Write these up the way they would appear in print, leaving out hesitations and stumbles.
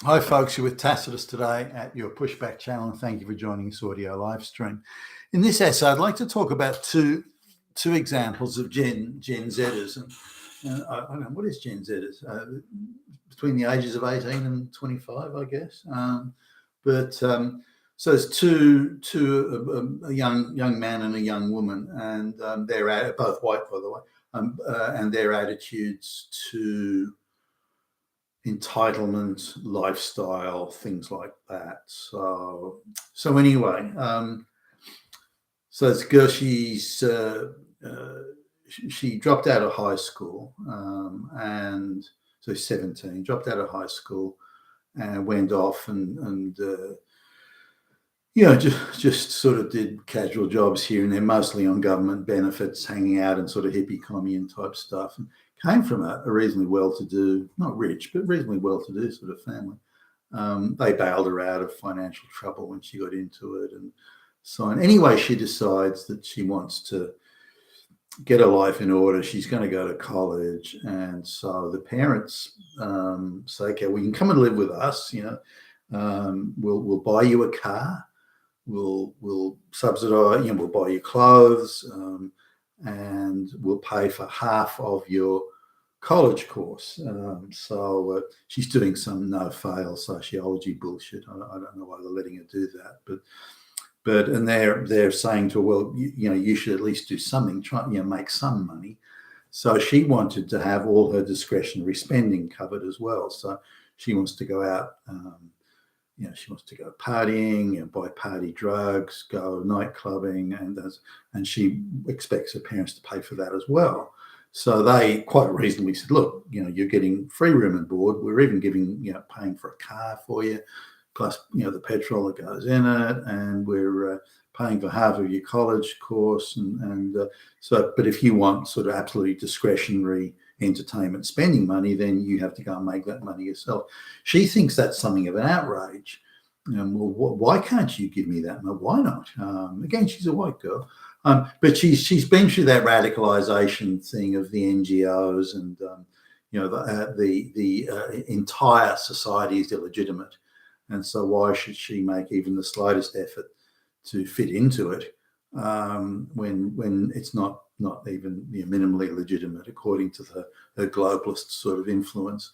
Hi, folks. You're with Tacitus today at your Pushback channel, and thank you for joining this audio live stream. In this essay, I'd like to talk about two examples of Gen Zers. And I don't know, what is Gen Zers? Between the ages of 18 and 25, I guess. So it's a young man and a young woman, and they're both white, by the way, and their attitudes to entitlement, lifestyle, things like that. So anyway, so this girl, she dropped out of high school, and so 17, dropped out of high school and went off and just sort of did casual jobs here and there, mostly on government benefits, hanging out and sort of hippie commune type stuff. And came from a reasonably well-to-do, not rich, but reasonably well-to-do sort of family. They bailed her out of financial trouble when she got into it. And so on. Anyway, she decides that she wants to get her life in order. She's going to go to college. And so the parents say, okay, well, you can come and live with us. We'll buy you a car. We'll subsidize, we'll buy you clothes, and we'll pay for half of your college course. So she's doing some no-fail sociology bullshit. I don't know why they're letting her do that, and they're saying to her, well, you should at least do something, try, make some money. So she wanted to have all her discretionary spending covered as well. So she wants to go out. She wants to go partying, buy party drugs, go night clubbing, and she expects her parents to pay for that as well. So they quite reasonably said, look, you're getting free room and board. We're even giving, paying for a car for you, plus, the petrol that goes in it, and we're paying for half of your college course. But if you want sort of absolutely discretionary entertainment spending money, then you have to go and make that money yourself. She thinks that's something of an outrage. Well, why can't you give me that? No, why not? Again, she's a white girl, but she's been through that radicalization thing of the NGOs, and the entire society is illegitimate, and so why should she make even the slightest effort to fit into it when it's not even minimally legitimate according to her globalist sort of influence.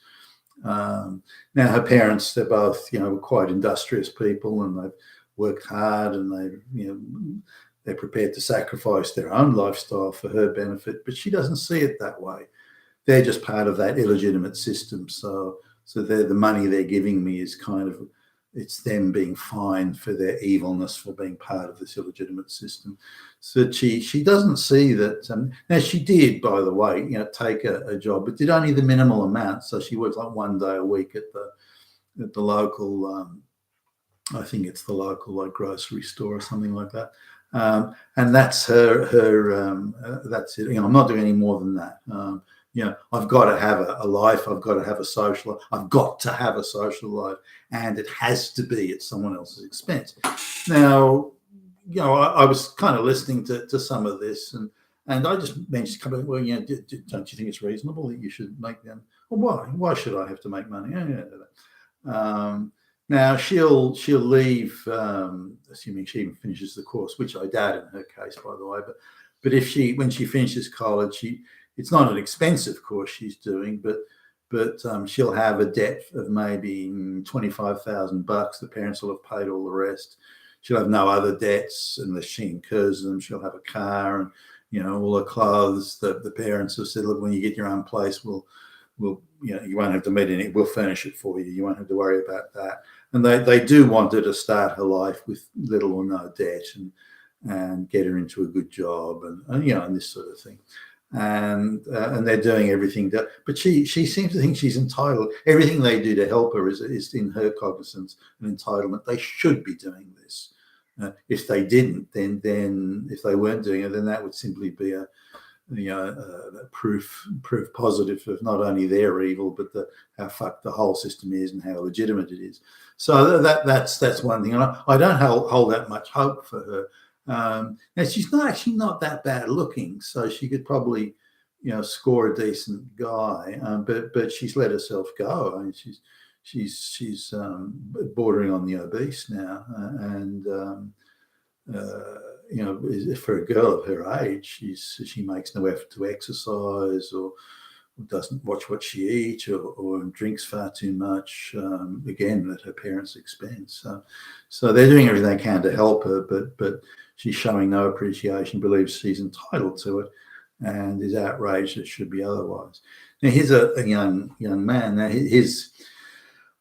Now her parents, they're both quite industrious people, and they've worked hard, and they're prepared to sacrifice their own lifestyle for her benefit, but she doesn't see it that way. They're just part of that illegitimate system. So the money they're giving me is kind of, it's them being fined for their evilness for being part of this illegitimate system. So she doesn't see that. Now she did, by the way, take a job, but did only the minimal amount. So she worked like one day a week at the local, I think it's the local like grocery store or something like that. And that's her. That's it. I'm not doing any more than that. I've got to have a life. I've got to have a social life. I've got to have a social life, and it has to be at someone else's expense. Now, I was kind of listening to some of this, and I just mentioned, well, don't you think it's reasonable that you should make them? Well, why? Why should I have to make money? Now she'll leave, assuming she even finishes the course, which I doubt in her case, by the way. But when she finishes college, it's not an expensive course she's doing, but she'll have a debt of maybe $25,000. The parents will have paid all the rest. She'll have no other debts unless she incurs them. She'll have a car and all her clothes. The parents have said, look, when you get your own place, we'll you won't have to meet any. We'll furnish it for you. You won't have to worry about that. And they do want her to start her life with little or no debt and get her into a good job and this sort of thing. And they're doing everything but she seems to think she's entitled. Everything they do to help her is in her cognizance and entitlement. They should be doing this. If they didn't, then if they weren't doing it, then that would simply be a proof positive of not only their evil, but how fucked the whole system is and how legitimate it is. So that's one thing. And I don't hold that much hope for her. Now she's not that bad looking, so she could probably, score a decent guy. But she's let herself go. I mean, she's bordering on the obese now, and for a girl of her age, she makes no effort to exercise or doesn't watch what she eats or drinks far too much, again, at her parents' expense. So they're doing everything they can to help her, but she's showing no appreciation, believes she's entitled to it, and is outraged it should be otherwise. Now, here's a young man. Now,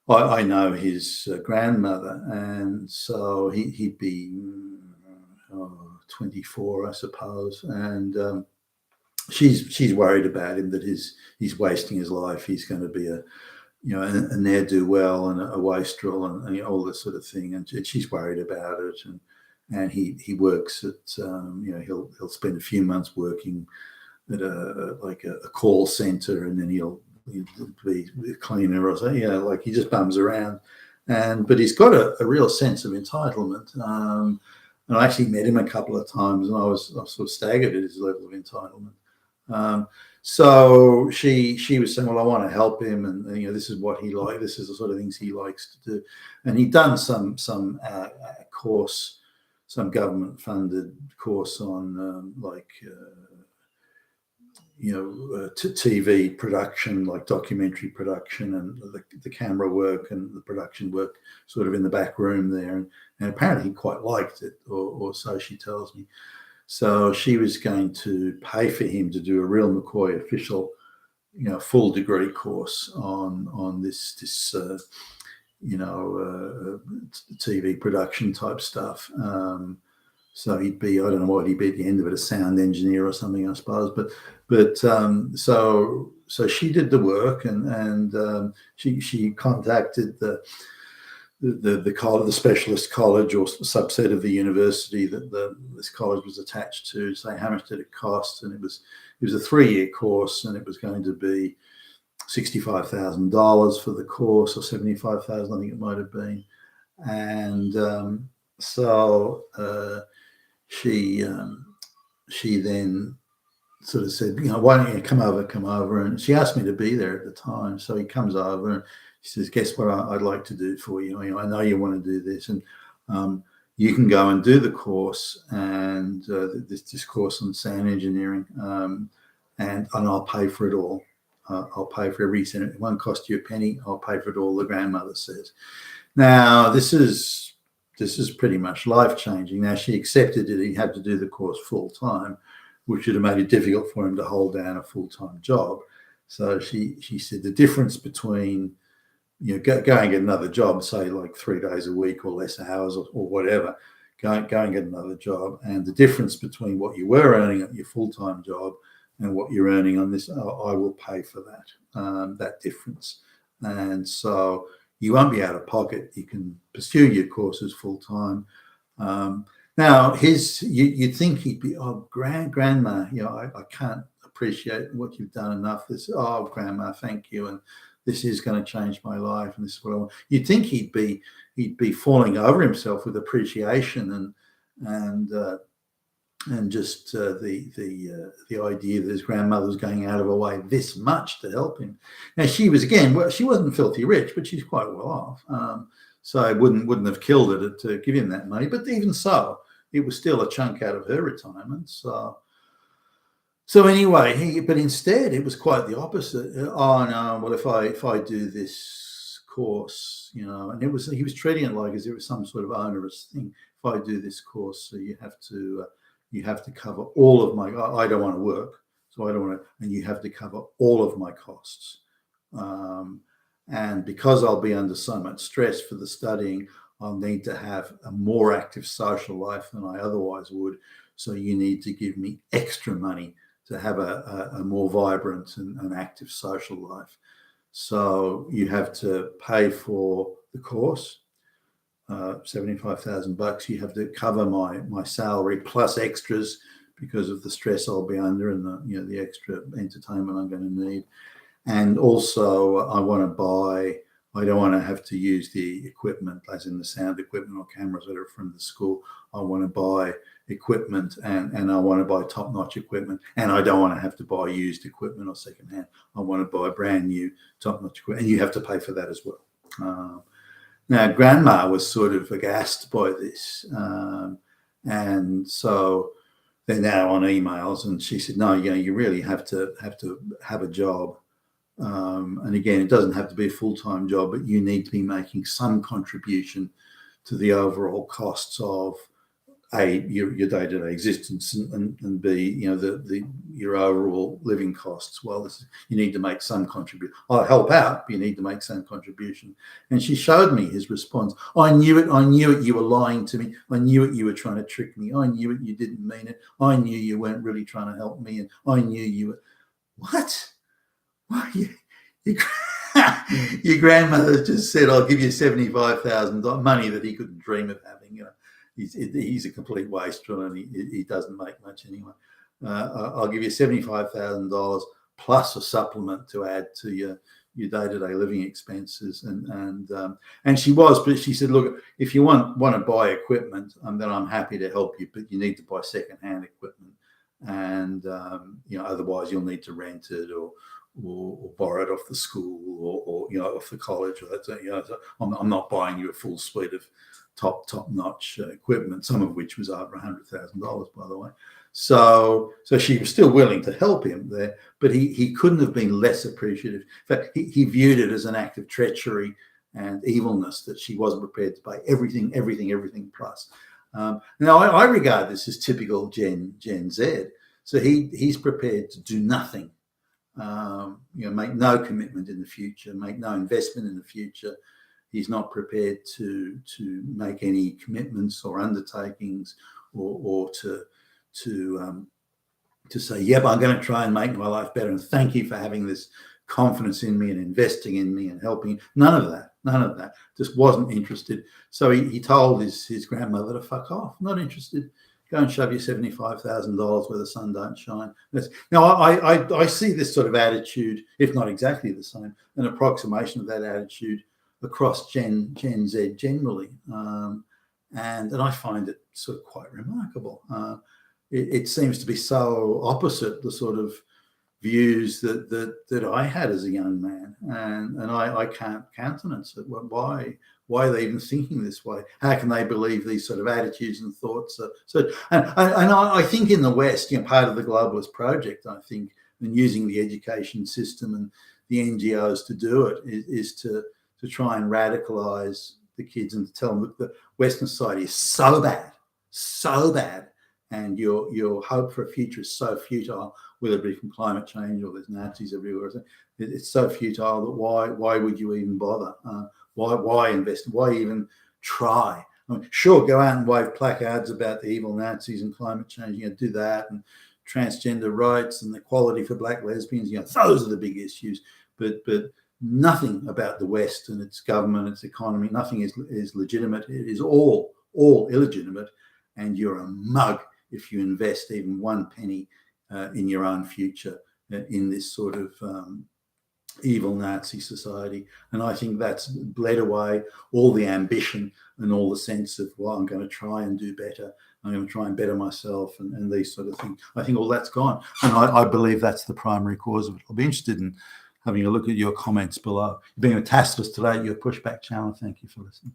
I know his grandmother, and so he'd be 24, I suppose, and she's worried about him, that he's wasting his life. He's going to be a ne'er-do-well and a wastrel and all this sort of thing, and she's worried about it. And he works at he'll spend a few months working at a call center, and then he'll be a cleaner or something. Like he just bums around, but he's got a real sense of entitlement. And I actually met him a couple of times, and I was sort of staggered at his level of entitlement. So she was saying, well, I want to help him, and this is what he likes. This is the sort of things he likes to do. And he'd done some course, some government funded course on TV production, like documentary production, and the camera work and the production work sort of in the back room there. And apparently he quite liked it, or so she tells me. So she was going to pay for him to do a real McCoy official, full degree course on this TV production type stuff. So he'd be, I don't know what he'd be at the end of it, a sound engineer or something, I suppose. But so she did the work, and she contacted the specialist college or subset of the university that this college was attached to say how much did it cost, and it was a 3-year course, and it was going to be $65,000 for the course, or $75,000, I think it might have been. And so she then sort of said, why don't you come over? And she asked me to be there at the time. So he comes over and she says, guess what I'd like to do for you? I know you want to do this, and you can go and do the course, and this course on sound engineering, and I'll pay for it all. I'll pay for every cent. It won't cost you a penny. I'll pay for it all, the grandmother says. Now, this is pretty much life-changing. Now, she accepted that he had to do the course full-time, which would have made it difficult for him to hold down a full-time job. So she said the difference between go and get another job, say like 3 days a week or less hours or whatever, go and get another job, and the difference between what you were earning at your full-time job and what you're earning on this, I will pay for that difference. And so you won't be out of pocket. You can pursue your courses full-time. Now, you'd think he'd be, grandma, I can't appreciate what you've done enough. Grandma, thank you, and this is going to change my life, and this is what I want. You'd think he'd be falling over himself with appreciation and just the idea that his grandmother was going out of her way this much to help him. Now, she wasn't filthy rich, but she's quite well off. So it wouldn't have killed her to give him that money. But even so, it was still a chunk out of her retirement. So anyway, but instead it was quite the opposite. Oh no, well if I do this course, and he was treating it like as if it was some sort of onerous thing. If I do this course, so you have to cover all of my. I don't want to work, so I don't want to, and you have to cover all of my costs. And because I'll be under so much stress for the studying, I'll need to have a more active social life than I otherwise would. So you need to give me extra money to have a more vibrant and active social life. So you have to pay for the course, $75,000. You have to cover my salary plus extras because of the stress I'll be under and the extra entertainment I'm going to need. And also, I don't want to have to use the equipment, as in the sound equipment or cameras that are from the school. I want to buy equipment and I want to buy top-notch equipment, and I don't want to have to buy used equipment or secondhand. I want to buy brand new top-notch equipment, and you have to pay for that as well. Now, Grandma was sort of aghast by this, and so they're now on emails, and she said, "No, you really have to have a job, and again, it doesn't have to be a full-time job, but you need to be making some contribution to the overall costs of your day-to-day existence, and B, your overall living costs. Well, you need to make some contribution. I'll help out, but you need to make some contribution." And she showed me his response. "I knew it. I knew it. You were lying to me. I knew it. You were trying to trick me. I knew it. You didn't mean it. I knew you weren't really trying to help me. And I knew you were." What? Why your grandmother just said, "I'll give you $75,000, money that he couldn't dream of having." He's a complete wastrel, and he doesn't make much anyway. "I'll give you $75,000 plus a supplement to add to your day-to-day living expenses." And she said, "Look, if you want to buy equipment, then I'm happy to help you, but you need to buy second-hand equipment, and otherwise you'll need to rent it or borrow it off the school or off the college. Or that. I'm not buying you a full suite of top-notch equipment, some of which was over $100,000, by the way." So she was still willing to help him there, but he couldn't have been less appreciative. In fact, he viewed it as an act of treachery and evilness that she wasn't prepared to pay everything plus. Now, I regard this as typical Gen Z. So he's prepared to do nothing, make no commitment in the future, make no investment in the future. He's not prepared to make any commitments or undertakings or to say, "Yep, I'm going to try and make my life better, and thank you for having this confidence in me and investing in me and helping." None of that. Just wasn't interested. So he told his grandmother to fuck off. "Not interested. Go and shove your $75,000 where the sun don't shine." Now, I see this sort of attitude, if not exactly the same, an approximation of that attitude across Gen Z generally, and I find it sort of quite remarkable. It seems to be so opposite the sort of views that I had as a young man, and I can't countenance it. Why are they even thinking this way? How can they believe these sort of attitudes and thoughts? And I think in the West, part of the globalist project, I think, and using the education system and the NGOs to do it is to try and radicalize the kids and to tell them that the Western society is so bad, and your hope for a future is so futile, whether it be from climate change or there's Nazis everywhere. It's so futile that why would you even bother? Why invest? Why even try? I mean, sure, go out and wave placards about the evil Nazis and climate change. Do that, and transgender rights and equality for black lesbians. Those are the big issues. But nothing about the West and its government, its economy. Nothing is legitimate. It is all illegitimate, and you're a mug if you invest even one penny in your own future in this sort of evil Nazi society. And I think that's bled away all the ambition and all the sense of, well, I'm going to try and do better. I'm going to try and better myself and these sort of things. I think all that's gone. And I believe that's the primary cause of it. I'll be interested in having a look at your comments below. You've been fantastic today at your pushback channel. Thank you for listening.